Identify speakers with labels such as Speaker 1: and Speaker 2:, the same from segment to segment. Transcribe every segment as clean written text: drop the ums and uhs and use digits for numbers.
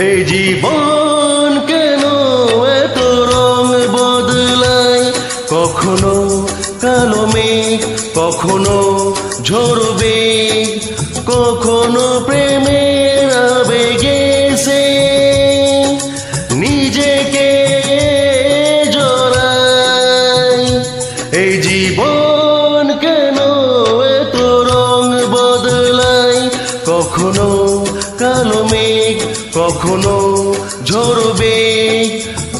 Speaker 1: এই জীবন কেন এত রং বদলায়, কখনো কালো মেঘ, কখনো ঝড়ো বেগ, কখনো প্রেমের আবেগে সে নিজেকে জড়ায়। এই জীবন কেন এত রং বদলায়, কখনো কালো মেঘ, কখনো ঝড়ো বেগ,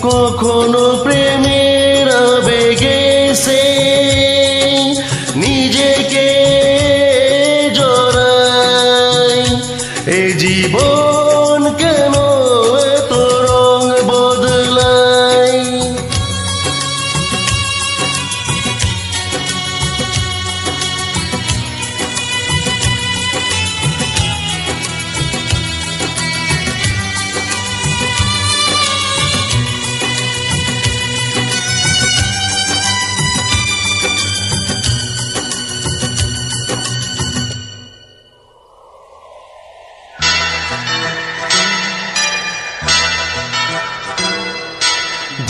Speaker 1: কখনো প্রেমের আবেগে সে নিজেকে জড়ায়। এই জীবন কেন এত রং বদলায়।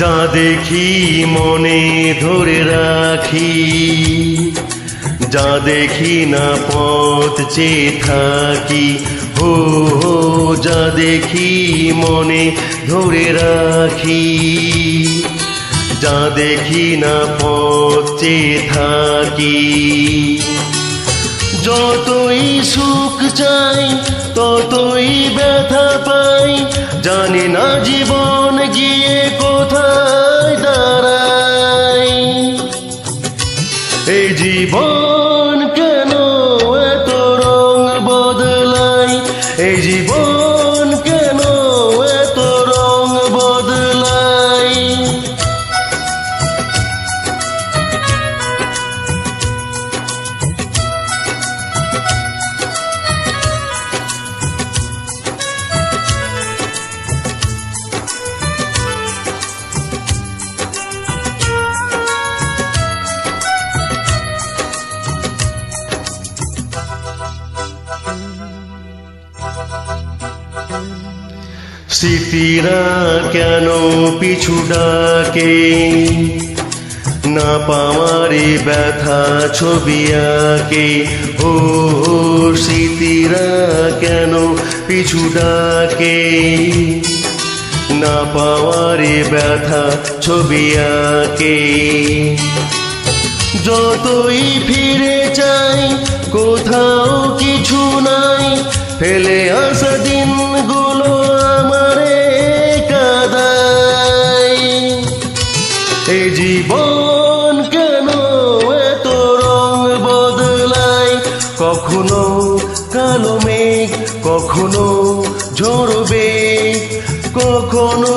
Speaker 1: যা দেখি মনে ধরে রাখি, যা দেখি না পথ চেয়ে থাকি। হো হো, যা দেখি মনে ধরে রাখি, যা দেখি না পথ চেয়ে থাকি। যতই সুখ চাই ততই ব্যথা পাই, জানি না জীবন গিয়ে কোথায় দাঁড়ায়। এই জীবন কেন এত রং বদলায়, এই জীবন কেন এত রং বদলায়। স্মৃতিরা কেন পিছু ডাকে, না পাওয়ারে ব্যথা ছবি আঁকে। ও স্মৃতিরা কেন পিছু ডাকে, না পাওয়ারে ব্যথা ছবি আঁকে। যতই ফিরে চাই কোথাও কিছু নাই, ফেলে আসা দিনগুলো আমারে কাঁদায়। এই জীবন কেন এত রং বদলায়, কখনো কালো মেঘ, কখনো ঝড়ো বেগ, কখনো